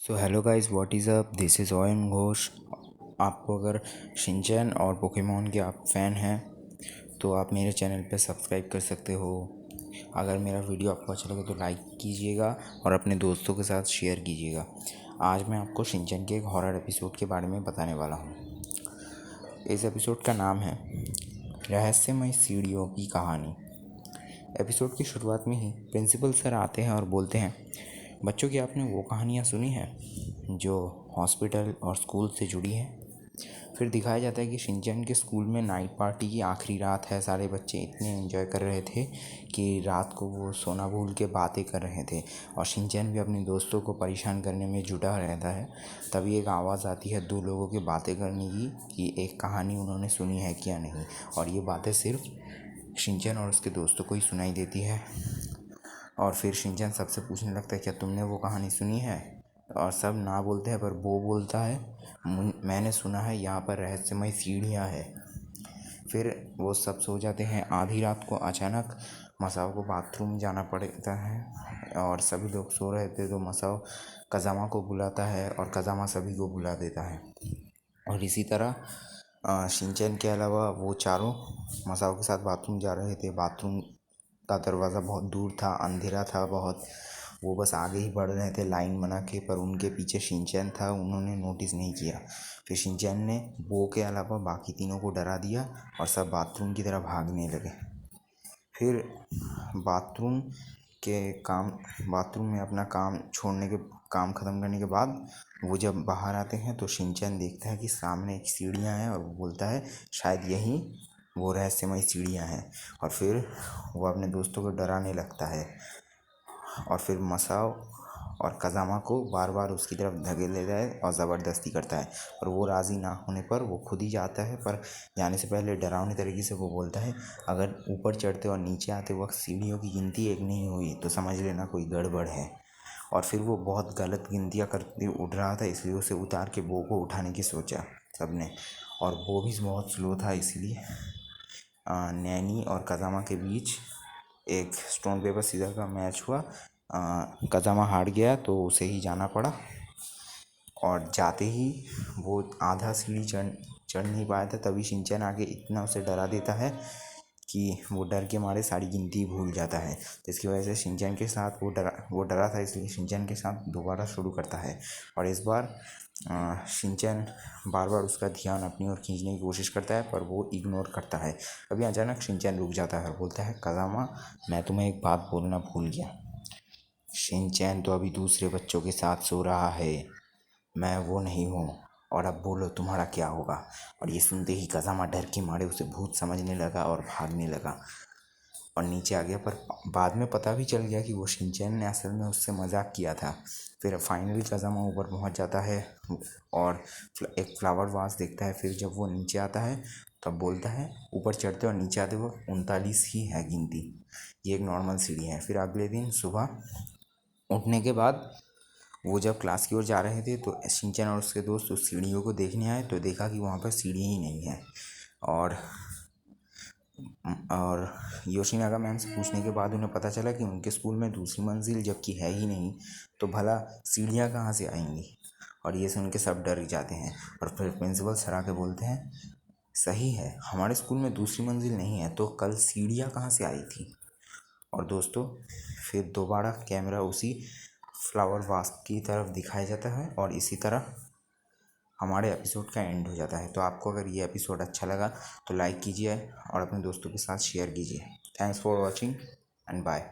So hello guys, what is up, this is Om Ghosh. आपको अगर Shinchan और पोकेमोन के आप फ़ैन हैं तो आप मेरे चैनल पे सब्सक्राइब कर सकते हो। अगर मेरा वीडियो आपको अच्छा लगे तो लाइक कीजिएगा और अपने दोस्तों के साथ शेयर कीजिएगा। आज मैं आपको शिनचैन के एक हॉरर एपिसोड के बारे में बताने वाला हूँ। इस एपिसोड का नाम है रहस्यमय सीढ़ियों की कहानी। एपिसोड की शुरुआत में ही प्रिंसिपल सर आते हैं और बोलते हैं, बच्चों की आपने वो कहानियाँ सुनी हैं जो हॉस्पिटल और स्कूल से जुड़ी हैं। फिर दिखाया जाता है कि शिनचैन के स्कूल में नाइट पार्टी की आखिरी रात है। सारे बच्चे इतने एंजॉय कर रहे थे कि रात को वो सोना भूल के बातें कर रहे थे और शिनचैन भी अपने दोस्तों को परेशान करने में जुटा रहता है। तभी एक आवाज़ आती है दो लोगों की बातें करने की कि एक कहानी उन्होंने सुनी है क्या नहीं, और ये बातें सिर्फ शिनचैन और उसके दोस्तों को ही सुनाई देती है। और फिर शिनचैन सबसे पूछने लगता है, क्या तुमने वो कहानी सुनी है? और सब ना बोलते हैं, पर वो बोलता है, मैंने सुना है यहाँ पर रहस्यमय सीढ़ियाँ है। फिर वो सब सो जाते हैं। आधी रात को अचानक मसाओ को बाथरूम जाना पड़ता है और सभी लोग सो रहे थे तो मसाओ कज़ामा को बुलाता है और कज़ामा सभी को बुला देता है। और इसी तरह शिनचैन के अलावा वो चारों मसाओ के साथ बाथरूम जा रहे थे। बाथरूम का दरवाज़ा बहुत दूर था, अंधेरा था बहुत। वो बस आगे ही बढ़ रहे थे लाइन बना के, पर उनके पीछे शिनचैन था, उन्होंने नोटिस नहीं किया। फिर शिनचैन ने वो के अलावा बाकी तीनों को डरा दिया और सब बाथरूम की तरफ भागने लगे। फिर बाथरूम बाथरूम में अपना काम ख़त्म करने के बाद वो जब बाहर आते हैं तो शिनचैन देखता है कि सामने एक सीढ़ियाँ हैं और वो बोलता है शायद यही वो रहस्यमय सीढ़ियाँ हैं। और फिर वो अपने दोस्तों को डराने लगता है और फिर मसाओ और कज़ामा को बार बार उसकी तरफ धकेल लेता है और ज़बरदस्ती करता है। और वो राज़ी ना होने पर वो खुद ही जाता है, पर जाने से पहले डरावनी तरीके से वो बोलता है, अगर ऊपर चढ़ते और नीचे आते वक्त सीढ़ियों की गिनती एक नहीं हुई तो समझ लेना कोई गड़बड़ है। और फिर वो बहुत गलत गिनतियाँ करते उड़ रहा था, इसलिए उसे उतार के बो को उठाने की सोचा सबने, और वो भी बहुत स्लो था। इसलिए नैनी और कज़ामा के बीच एक स्टोन पेपर सीज़र का मैच हुआ। कज़ामा हार गया तो उसे ही जाना पड़ा और जाते ही वो आधा सीढ़ी चढ़ नहीं पाया था। तभी शिनचैन आके इतना उसे डरा देता है कि वो डर के मारे सारी गिनती भूल जाता है। तो इसकी वजह से शिनचैन के साथ वो डरा था, इसलिए शिनचैन के साथ दोबारा शुरू करता है। और इस बार शिनचैन बार बार उसका ध्यान अपनी ओर खींचने की कोशिश करता है, पर वो इग्नोर करता है। अभी अचानक शिनचैन रुक जाता है और बोलता है, कज़ामा मैं तुम्हें एक बात बोलना भूल गया। शिनचैन तो अभी दूसरे बच्चों के साथ सो रहा है, मैं वो नहीं हूँ, और अब बोलो तुम्हारा क्या होगा। और ये सुनते ही कज़ामा डर के मारे उसे भूत समझने लगा और भागने लगा और नीचे आ गया। पर बाद में पता भी चल गया कि वो शिनचैन ने असल में उससे मजाक किया था। फिर फाइनली कज़ामा ऊपर पहुंच जाता है और एक फ्लावर वास देखता है। फिर जब वो नीचे आता है तब बोलता है, ऊपर चढ़ते और नीचे आते वक्त 39 ही है गिनती, ये एक नॉर्मल सीढ़ी है। फिर अगले दिन सुबह उठने के बाद वो जब क्लास की ओर जा रहे थे तो शिनचैन और उसके दोस्त उस सीढ़ियों को देखने आए तो देखा कि वहाँ पर सीढ़ी ही नहीं है। और योशिनागा मैम से पूछने के बाद उन्हें पता चला कि उनके स्कूल में दूसरी मंजिल जबकि है ही नहीं, तो भला सीढ़ियाँ कहाँ से आएंगी। और ये सुन के सब डर जाते हैं और फिर प्रिंसिपल सर आके बोलते हैं, सही है, हमारे स्कूल में दूसरी मंजिल नहीं है तो कल सीढ़ियाँ कहाँ से आई थी। और दोस्तों फिर दोबारा कैमरा उसी फ्लावर वास की तरफ दिखाया जाता है और इसी तरह हमारे एपिसोड का एंड हो जाता है। तो आपको अगर ये एपिसोड अच्छा लगा तो लाइक कीजिए और अपने दोस्तों के साथ शेयर कीजिए। Thanks for watching and bye.